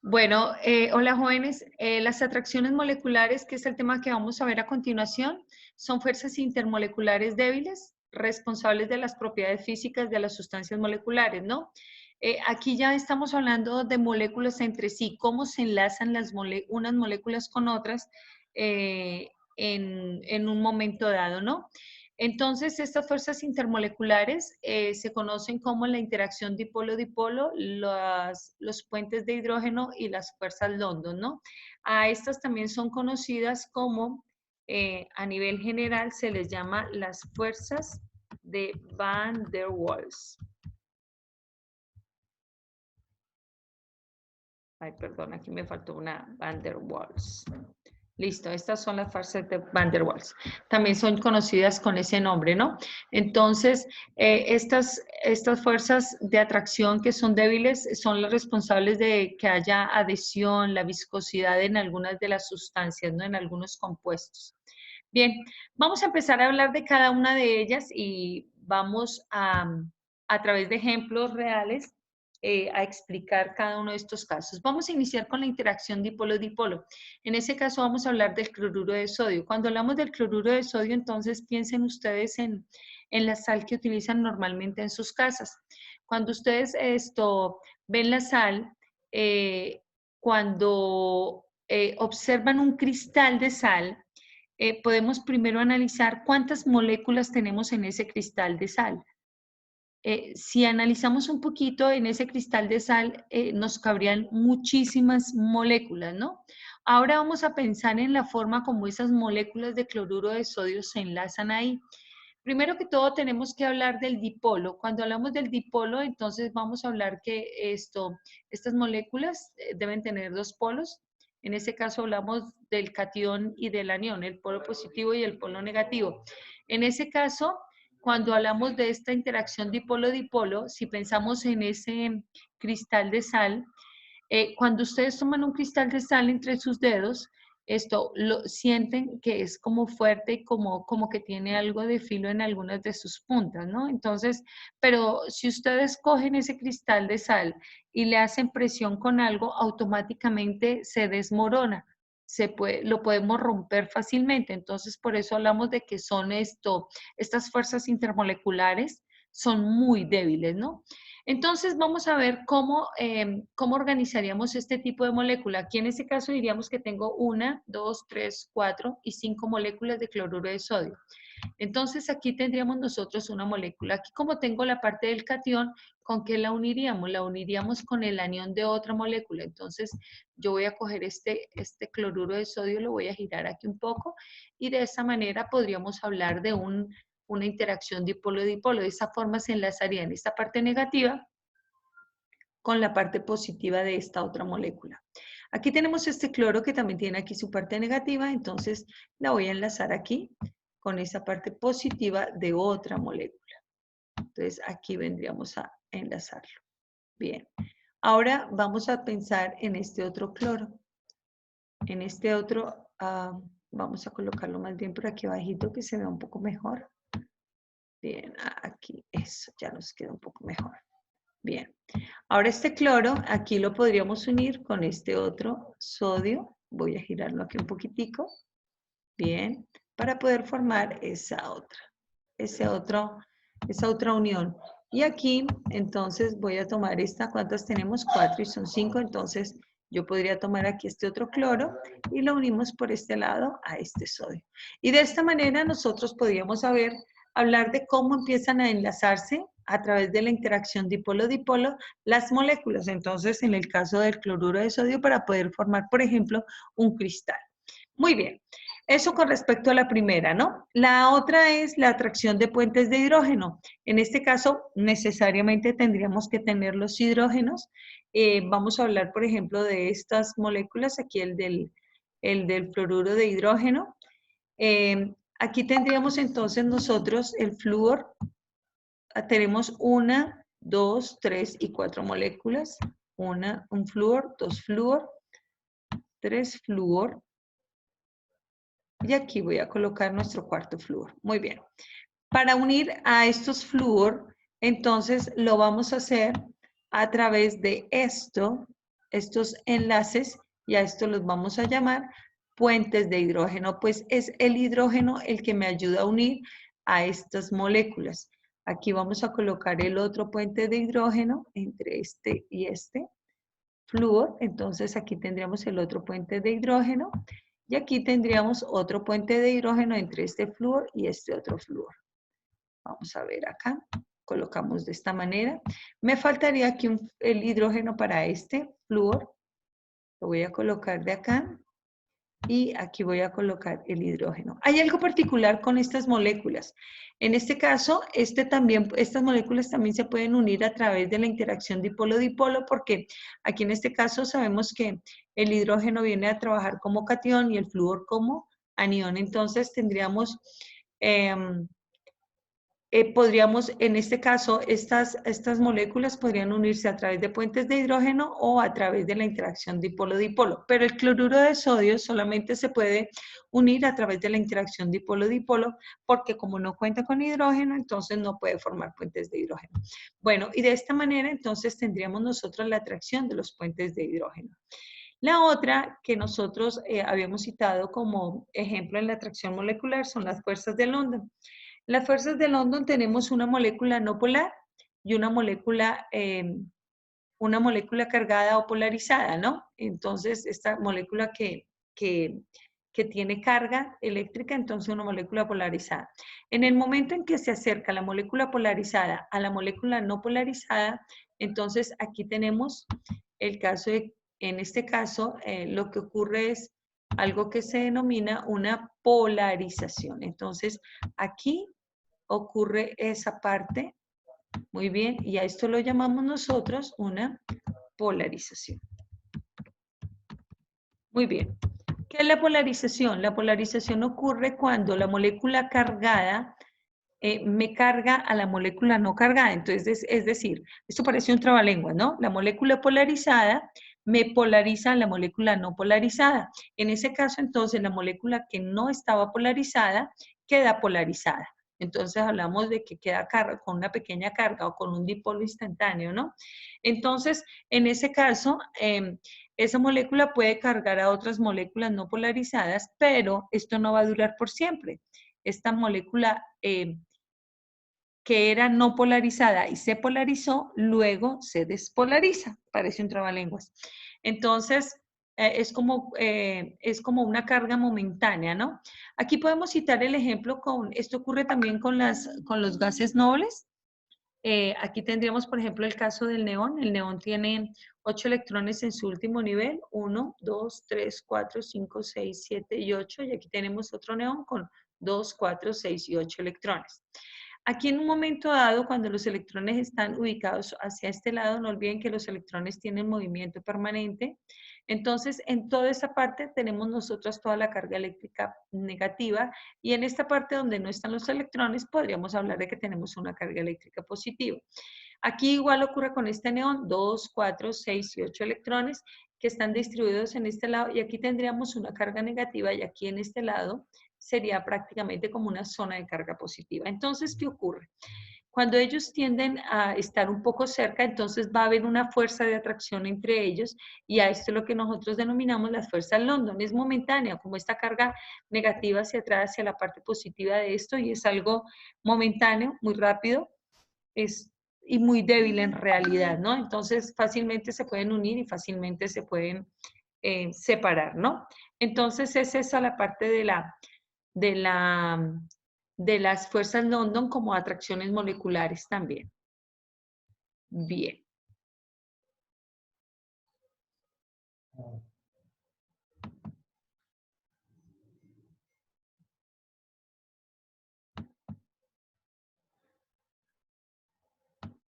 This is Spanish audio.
Bueno, hola jóvenes. Las atracciones moleculares, que es el tema que vamos a ver a continuación, son fuerzas intermoleculares débiles responsables de las propiedades físicas de las sustancias moleculares, ¿no? Aquí ya estamos hablando de moléculas entre sí, cómo se enlazan unas moléculas con otras en un momento dado, ¿no? Entonces, estas fuerzas intermoleculares se conocen como la interacción dipolo-dipolo, los puentes de hidrógeno y las fuerzas London, ¿no? A estas también son conocidas como, a nivel general, se les llama las fuerzas de Van der Waals. Ay, perdón, aquí me faltó una Van der Waals. Listo, estas son las fuerzas de Van der Waals. También son conocidas con ese nombre, ¿no? Entonces, estas fuerzas de atracción que son débiles son las responsables de que haya adhesión, la viscosidad en algunas de las sustancias, ¿no? En algunos compuestos. Bien, vamos a empezar a hablar de cada una de ellas y vamos a través de ejemplos reales, a explicar cada uno de estos casos. Vamos a iniciar con la interacción dipolo-dipolo. En ese caso vamos a hablar del cloruro de sodio. Cuando hablamos del cloruro de sodio, entonces piensen ustedes en la sal que utilizan normalmente en sus casas. Cuando ustedes ven la sal, cuando observan un cristal de sal, podemos primero analizar cuántas moléculas tenemos en ese cristal de sal. Si analizamos un poquito en ese cristal de sal, nos cabrían muchísimas moléculas, ¿no? Ahora vamos a pensar en la forma como esas moléculas de cloruro de sodio se enlazan ahí. Primero que todo tenemos que hablar del dipolo. Cuando hablamos del dipolo, entonces vamos a hablar que estas moléculas deben tener dos polos. En ese caso hablamos del catión y del anión, el polo positivo y el polo negativo. En ese caso, cuando hablamos de esta interacción dipolo-dipolo, si pensamos en ese cristal de sal, cuando ustedes toman un cristal de sal entre sus dedos, lo sienten que es como fuerte y como que tiene algo de filo en algunas de sus puntas, ¿no? Entonces, pero si ustedes cogen ese cristal de sal y le hacen presión con algo, automáticamente se desmorona. Lo podemos romper fácilmente. Entonces, por eso hablamos de que son estas fuerzas intermoleculares son muy débiles, ¿no? Entonces vamos a ver cómo organizaríamos este tipo de molécula. Aquí en este caso diríamos que tengo 1, 2, 3, 4 y 5 moléculas de cloruro de sodio. Entonces aquí tendríamos nosotros una molécula. Aquí como tengo la parte del catión, ¿con qué la uniríamos? La uniríamos con el anión de otra molécula. Entonces yo voy a coger este cloruro de sodio, lo voy a girar aquí un poco y de esa manera podríamos hablar de una interacción dipolo-dipolo. De esa forma se enlazarían esta parte negativa con la parte positiva de esta otra molécula. Aquí tenemos este cloro que también tiene aquí su parte negativa, entonces la voy a enlazar aquí con esa parte positiva de otra molécula. Entonces aquí vendríamos a enlazarlo. Bien. Ahora vamos a pensar en este otro cloro. En este otro, vamos a colocarlo más bien por aquí abajito que se vea un poco mejor. Bien, aquí, eso, ya nos queda un poco mejor. Bien, ahora este cloro, aquí lo podríamos unir con este otro sodio. Voy a girarlo aquí un poquitico. Bien, para poder formar esa otra unión. Y aquí, entonces, voy a tomar esta, ¿cuántas tenemos? 4 y son 5, entonces yo podría tomar aquí este otro cloro y lo unimos por este lado a este sodio. Y de esta manera nosotros podríamos hablar de cómo empiezan a enlazarse a través de la interacción dipolo-dipolo las moléculas. Entonces, en el caso del cloruro de sodio, para poder formar, por ejemplo, un cristal. Muy bien. Eso con respecto a la primera, ¿no? La otra es la atracción de puentes de hidrógeno. En este caso, necesariamente tendríamos que tener los hidrógenos. Vamos a hablar, por ejemplo, de estas moléculas, aquí el del fluoruro de hidrógeno. Aquí tendríamos entonces nosotros el flúor. Tenemos 1, 2, 3 y 4 moléculas. Un flúor, 2 flúor, 3 flúor. Y aquí voy a colocar nuestro cuarto flúor. Muy bien. Para unir a estos flúor, entonces lo vamos a hacer a través de esto estos enlaces y a esto los vamos a llamar puentes de hidrógeno, pues es el hidrógeno el que me ayuda a unir a estas moléculas. Aquí vamos a colocar el otro puente de hidrógeno entre este y este flúor, entonces aquí tendríamos el otro puente de hidrógeno y aquí tendríamos otro puente de hidrógeno entre este flúor y este otro flúor. Vamos a ver acá, colocamos de esta manera. Me faltaría aquí el hidrógeno para este flúor, lo voy a colocar de acá y aquí voy a colocar el hidrógeno. Hay algo particular con estas moléculas. En este caso, estas moléculas también se pueden unir a través de la interacción dipolo-dipolo porque aquí en este caso sabemos que el hidrógeno viene a trabajar como catión y el flúor como anión. Entonces tendríamos... podríamos, en este caso, estas moléculas podrían unirse a través de puentes de hidrógeno o a través de la interacción dipolo-dipolo, pero el cloruro de sodio solamente se puede unir a través de la interacción dipolo-dipolo porque como no cuenta con hidrógeno, entonces no puede formar puentes de hidrógeno. Bueno, y de esta manera entonces tendríamos nosotros la atracción de los puentes de hidrógeno. La otra que nosotros habíamos citado como ejemplo en la atracción molecular son las fuerzas de London. Las fuerzas de London tenemos una molécula no polar y una molécula cargada o polarizada, ¿no? Entonces, esta molécula que tiene carga eléctrica, entonces una molécula polarizada. En el momento en que se acerca la molécula polarizada a la molécula no polarizada, entonces aquí tenemos el caso de, en este caso, lo que ocurre es algo que se denomina una polarización. Entonces, aquí ocurre esa parte, muy bien, y a esto lo llamamos nosotros una polarización. Muy bien. ¿Qué es la polarización? La polarización ocurre cuando la molécula cargada me carga a la molécula no cargada. Entonces, es decir, esto parece un trabalengua, ¿no? La molécula polarizada me polariza a la molécula no polarizada. En ese caso, entonces, la molécula que no estaba polarizada queda polarizada. Entonces, hablamos de que queda con una pequeña carga o con un dipolo instantáneo, ¿no? Entonces, en ese caso, esa molécula puede cargar a otras moléculas no polarizadas, pero esto no va a durar por siempre. Esta molécula que era no polarizada y se polarizó, luego se despolariza. Parece un trabalenguas. Entonces, es como una carga momentánea, ¿no? Aquí podemos citar el ejemplo esto ocurre también con los gases nobles. Aquí tendríamos, por ejemplo, el caso del neón. El neón tiene 8 electrones en su último nivel, 1, 2, 3, 4, 5, 6, 7 y 8. Y aquí tenemos otro neón con 2, 4, 6 y 8 electrones. Aquí en un momento dado, cuando los electrones están ubicados hacia este lado, no olviden que los electrones tienen movimiento permanente. Entonces, en toda esa parte tenemos nosotros toda la carga eléctrica negativa y en esta parte donde no están los electrones podríamos hablar de que tenemos una carga eléctrica positiva. Aquí igual ocurre con este neón, 2, 4, 6 y 8 electrones que están distribuidos en este lado y aquí tendríamos una carga negativa y aquí en este lado sería prácticamente como una zona de carga positiva. Entonces, ¿qué ocurre? Cuando ellos tienden a estar un poco cerca, entonces va a haber una fuerza de atracción entre ellos y a esto es lo que nosotros denominamos las fuerzas London. Es momentánea, como esta carga negativa se atrae hacia la parte positiva de esto y es algo momentáneo, muy rápido y muy débil en realidad, ¿no? Entonces fácilmente se pueden unir y fácilmente se pueden separar, ¿no? Entonces es esa la parte de las fuerzas London como atracciones moleculares también. Bien.